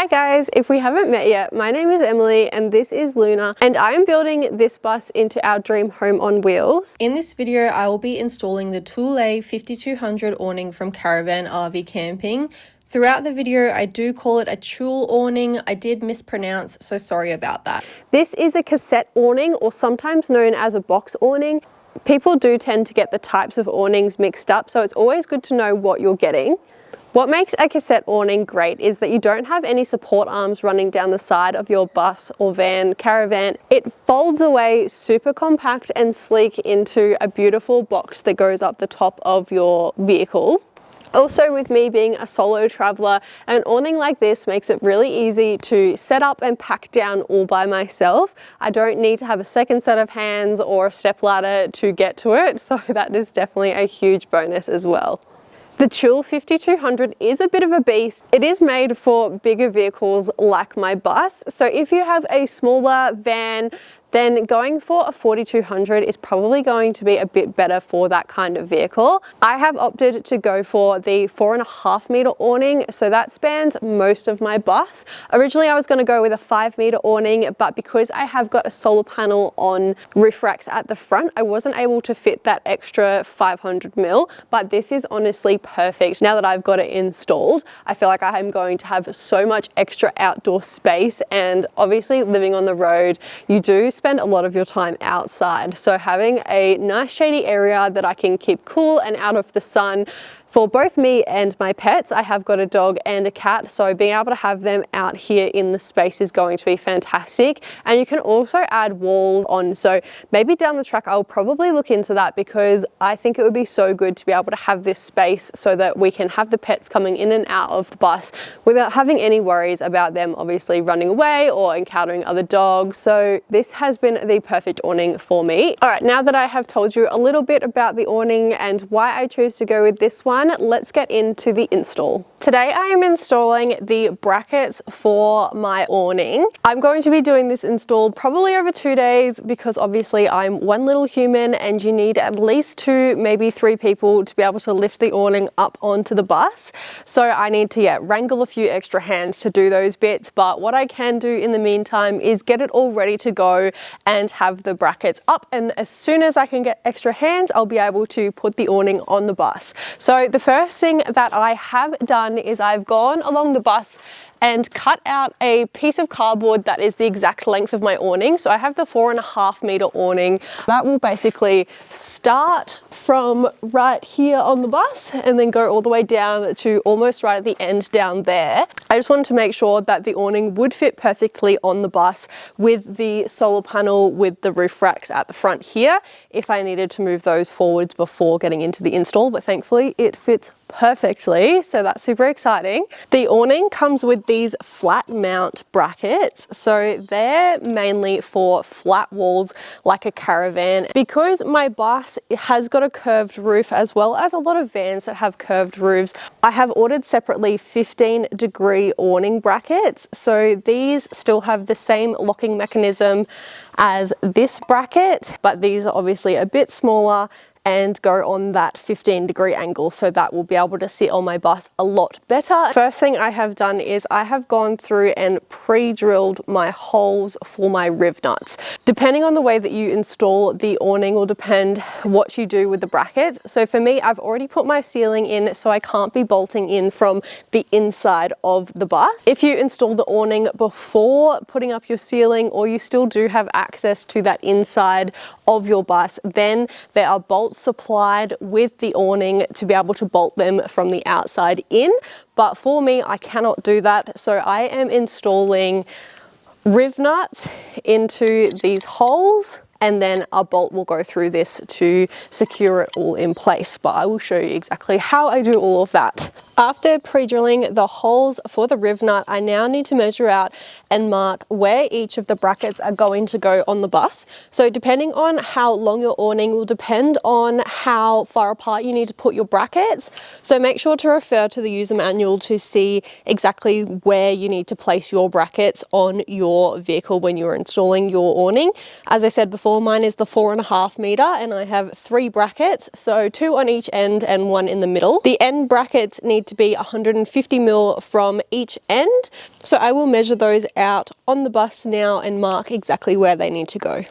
Hi guys, if we haven't met yet, my name is Emily and this is Luna, and I am building this bus into our dream home on wheels. In this video, I will be installing the Thule 5200 awning from Caravan RV Camping. Throughout the video, I do call it a Thule awning. I did mispronounce, so sorry about that. This is a cassette awning, or sometimes known as a box awning. People do tend to get the types of awnings mixed up, so it's always good to know what you're getting. What makes a cassette awning great is that you don't have any support arms running down the side of your bus or van, caravan. It folds away super compact and sleek into a beautiful box that goes up the top of your vehicle. Also, with me being a solo traveler, an awning like this makes it really easy to set up and pack down all by myself. I don't need to have a second set of hands or a stepladder to get to it, so that is definitely a huge bonus as well. The Thule 5200 is a bit of a beast. It is made for bigger vehicles like my bus. So if you have a smaller van, then going for a 4200 is probably going to be a bit better for that kind of vehicle. I have opted to go for the 4.5 meter awning, so that spans most of my bus. Originally I was going to go with a 5 meter awning, but because I have got a solar panel on roof racks at the front, I wasn't able to fit that extra 500 mil, but this is honestly perfect. Now that I've got it installed, I feel like I am going to have so much extra outdoor space, and obviously living on the road, you do spend a lot of your time outside. So having a nice shady area that I can keep cool and out of the sun for both me and my pets. I have got a dog and a cat, so being able to have them out here in the space is going to be fantastic. And you can also add walls on, so maybe down the track I'll probably look into that, because I think it would be so good to be able to have this space so that we can have the pets coming in and out of the bus without having any worries about them obviously running away or encountering other dogs. So this has been the perfect awning for me. All right, now that I have told you a little bit about the awning and why I chose to go with this one, let's get into the install. Today I am installing the brackets for my awning. I'm going to be doing this install probably over 2 days, because obviously I'm one little human and you need at least 2, maybe 3 people to be able to lift the awning up onto the bus. So I need to wrangle a few extra hands to do those bits, but what I can do in the meantime is get it all ready to go and have the brackets up, and as soon as I can get extra hands, I'll be able to put the awning on the bus. So the first thing that I have done is I've gone along the bus and cut out a piece of cardboard that is the exact length of my awning. So I have the 4.5 meter awning that will basically start from right here on the bus and then go all the way down to almost right at the end down there. I just wanted to make sure that the awning would fit perfectly on the bus with the solar panel with the roof racks at the front here, if I needed to move those forwards before getting into the install, but thankfully it fits perfectly, so that's super exciting. The awning comes with these flat mount brackets, so they're mainly for flat walls like a Caravan. Because my bus has got a curved roof, as well as a lot of vans that have curved roofs, I have ordered separately 15-degree awning brackets. So these still have the same locking mechanism as this bracket, but these are obviously a bit smaller and go on that 15-degree angle, so that will be able to sit on my bus a lot better. First thing I have done is I have gone through and pre-drilled my holes for my riv nuts. Depending on the way that you install the awning will depend what you do with the brackets. So for me, I've already put my ceiling in, so I can't be bolting in from the inside of the bus. If you install the awning before putting up your ceiling, or you still do have access to that inside of your bus, then there are bolts supplied with the awning to be able to bolt them from the outside in. But for me, I cannot do that, so I am installing riv nuts into these holes, and then a bolt will go through this to secure it all in place. But I will show you exactly how I do all of that. After pre-drilling the holes for the riv nut, I now need to measure out and mark where each of the brackets are going to go on the bus. So depending on how long your awning will depend on how far apart you need to put your brackets. So make sure to refer to the user manual to see exactly where you need to place your brackets on your vehicle when you're installing your awning. As I said before, mine is the 4.5 meter and I have 3 brackets, so 2 on each end and 1 in the middle. The end brackets need need to be 150 mil from each end. So I will measure those out on the bus now and mark exactly where they need to go.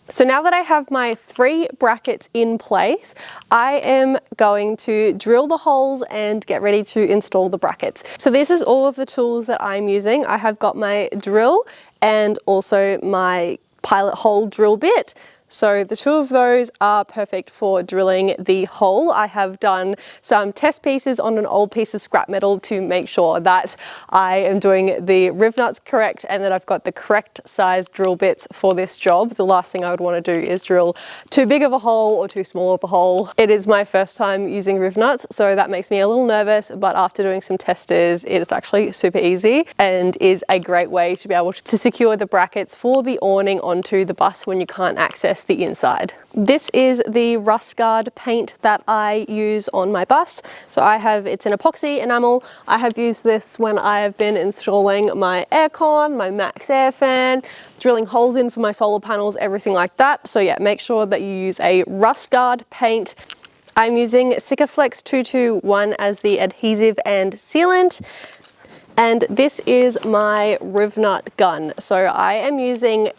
So now that I have my 3 brackets in place, I am going to drill the holes and get ready to install the brackets. So this is all of the tools that I'm using. I have got my drill and also my pilot hole drill bit. So the 2 of those are perfect for drilling the hole. I have done some test pieces on an old piece of scrap metal to make sure that I am doing the riv nuts correct and that I've got the correct size drill bits for this job. The last thing I would want to do is drill too big of a hole or too small of a hole. It is my first time using riv nuts, so that makes me a little nervous, but after doing some testers, it is actually super easy and is a great way to be able to secure the brackets for the awning onto the bus when you can't access the inside. This is the rust guard paint that I use on my bus. So it's an epoxy enamel. I have used this when I have been installing my aircon, my max air fan, drilling holes in for my solar panels, everything like that. So yeah, make sure that you use a rust guard paint. I'm using Sikaflex 221 as the adhesive and sealant. And this is my riv nut gun. So I am using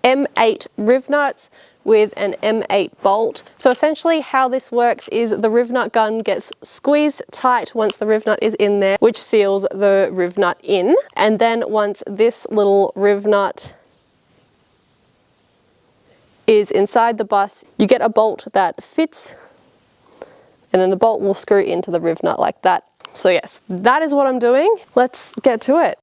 M8 riv nuts with an M8 bolt. So essentially how this works is the riv nut gun gets squeezed tight once the riv nut is in there, which seals the riv nut in. And then once this little riv nut is inside the bus, you get a bolt that fits, and then the bolt will screw into the riv nut like that. So yes, that is what I'm doing. Let's get to it.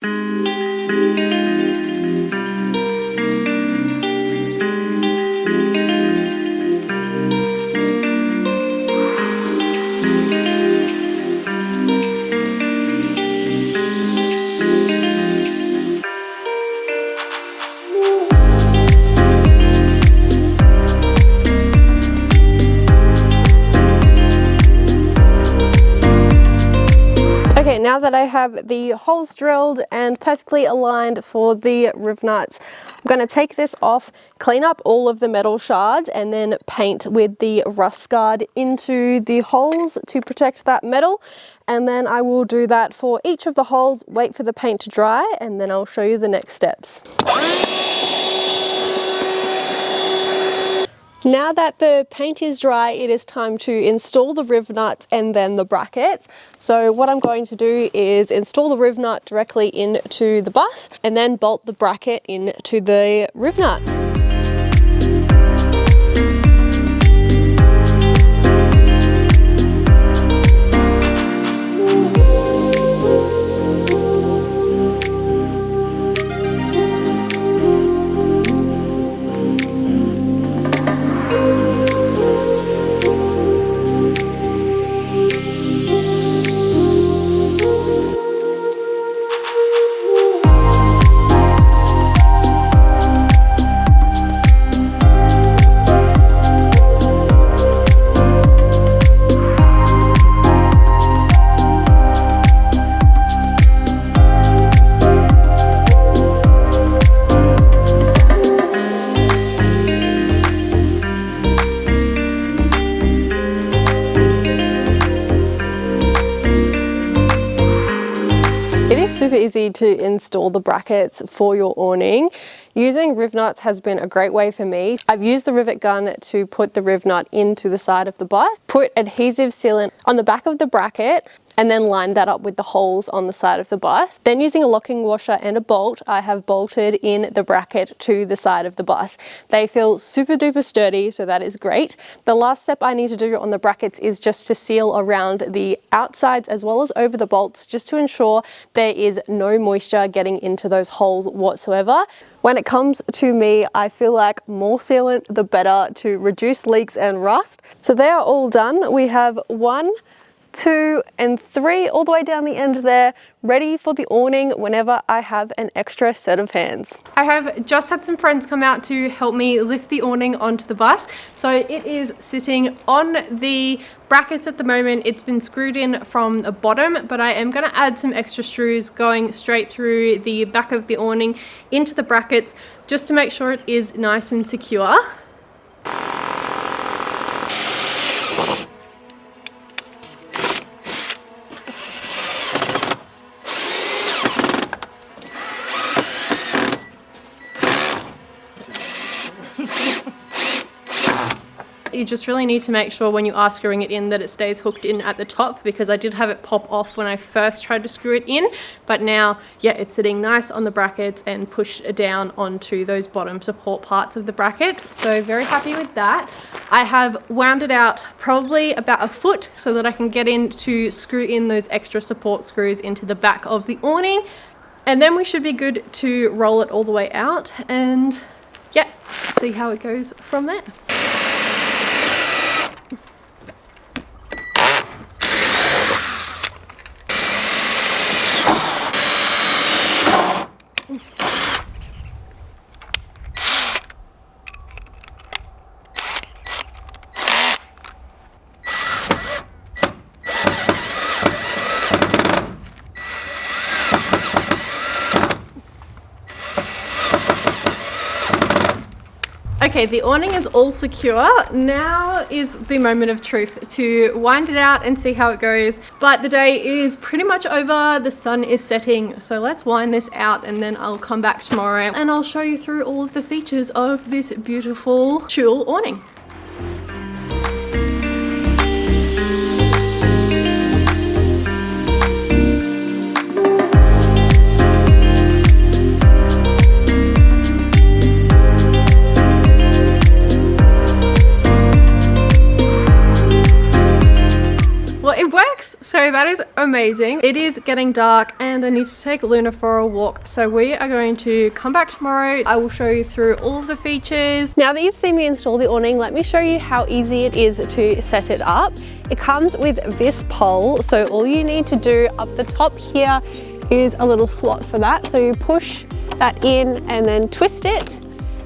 Okay, now that I have the holes drilled and perfectly aligned for the riv nuts, I'm going to take this off, clean up all of the metal shards, and then paint with the rust guard into the holes to protect that metal. And then I will do that for each of the holes, wait for the paint to dry, and then I'll show you the next steps. Now that the paint is dry, it is time to install the riv nuts and then the brackets. So what I'm going to do is install the riv nut directly into the bus and then bolt the bracket into the riv nut. It is super easy to install the brackets for your awning. Using riv nuts has been a great way for me. I've used the rivet gun to put the riv nut into the side of the bus, put adhesive sealant on the back of the bracket, and then line that up with the holes on the side of the bus. Then using a locking washer and a bolt, I have bolted in the bracket to the side of the bus. They feel super duper sturdy, so that is great. The last step I need to do on the brackets is just to seal around the outsides as well as over the bolts, just to ensure there is no moisture getting into those holes whatsoever. When it comes to me, I feel like more sealant, the better, to reduce leaks and rust. So they are all done. We have 1, 2, and 3 all the way down the end there, ready for the awning whenever I have an extra set of hands. I have just had some friends come out to help me lift the awning onto the bus. So it is sitting on the brackets at the moment. It's been screwed in from the bottom, but I am going to add some extra screws going straight through the back of the awning into the brackets just to make sure it is nice and secure. you just really need to make sure when you are screwing it in that it stays hooked in at the top, because I did have it pop off when I first tried to screw it in, but now, yeah, it's sitting nice on the brackets and pushed down onto those bottom support parts of the brackets. So very happy with that. I have wound it out probably about a foot so that I can get in to screw in those extra support screws into the back of the awning. And then we should be good to roll it all the way out and yeah, see how it goes from there. Okay, the awning is all secure. Now is the moment of truth to wind it out and see how it goes. But the day is pretty much over. The sun is setting. So let's wind this out and then I'll come back tomorrow and I'll show you through all of the features of this beautiful Thule awning. So that is amazing. It is getting dark and I need to take Luna for a walk. So we are going to come back tomorrow. I will show you through all of the features. Now that you've seen me install the awning, let me show you how easy it is to set it up. It comes with this pole. So all you need to do up the top here is a little slot for that. So you push that in and then twist it,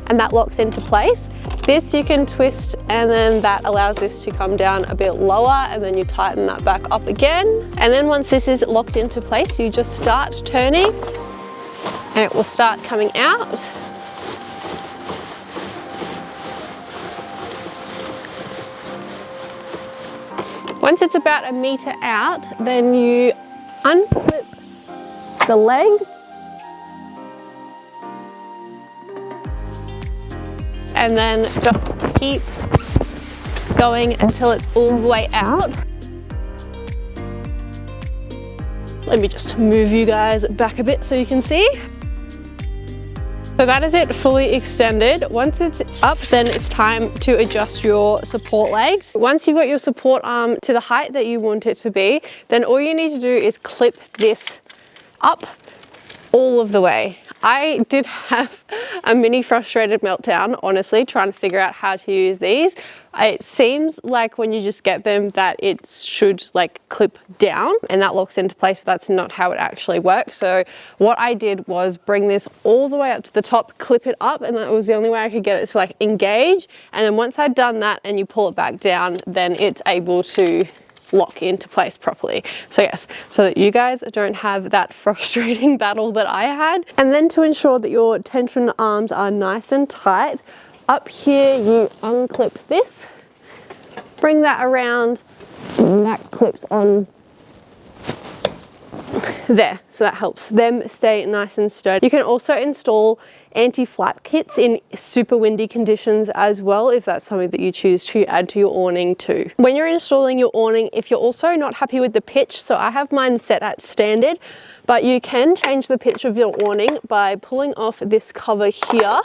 and that locks into place. This you can twist and then that allows this to come down a bit lower, and then you tighten that back up again. And then once this is locked into place, you just start turning and it will start coming out. Once it's about a meter out, then you unclip the legs and then just keep going until it's all the way out. Let me just move you guys back a bit so you can see. So that is it, fully extended. Once it's up, then it's time to adjust your support legs. Once you've got your support arm to the height that you want it to be, then all you need to do is clip this up all of the way. I did have a mini frustrated meltdown, honestly, trying to figure out how to use these. It seems like when you just get them that it should like clip down and that locks into place, but that's not how it actually works. So what I did was bring this all the way up to the top, clip it up, and that was the only way I could get it to like engage. And then once I'd done that and you pull it back down, then it's able to lock into place properly. So yes, so that you guys don't have that frustrating battle that I had. And then to ensure that your tension arms are nice and tight, up here you unclip this, bring that around, and that clips on there, so that helps them stay nice and sturdy. You can also install anti-flap kits in super windy conditions as well, if that's something that you choose to add to your awning too. When you're installing your awning, if you're also not happy with the pitch, so I have mine set at standard, but you can change the pitch of your awning by pulling off this cover here.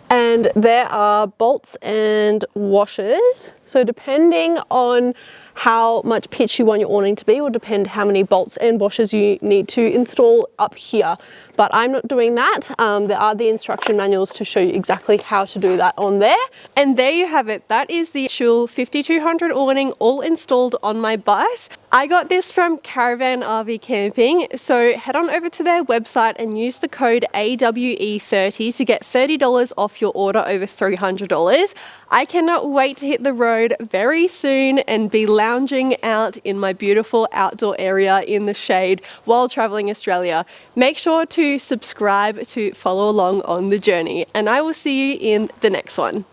And there are bolts and washers. So depending on how much pitch you want your awning to be will depend how many bolts and washers you need to install up here. But I'm not doing that. There are the instruction manuals to show you exactly how to do that on there. And there you have it. That is the Thule 5200 awning all installed on my bus. I got this from Caravan RV Camping. So head on over to their website and use the code AWE30 to get $30 off your order over $300. I cannot wait to hit the road very soon and be lounging out in my beautiful outdoor area in the shade while traveling Australia. Make sure to subscribe to follow along on the journey, and I will see you in the next one.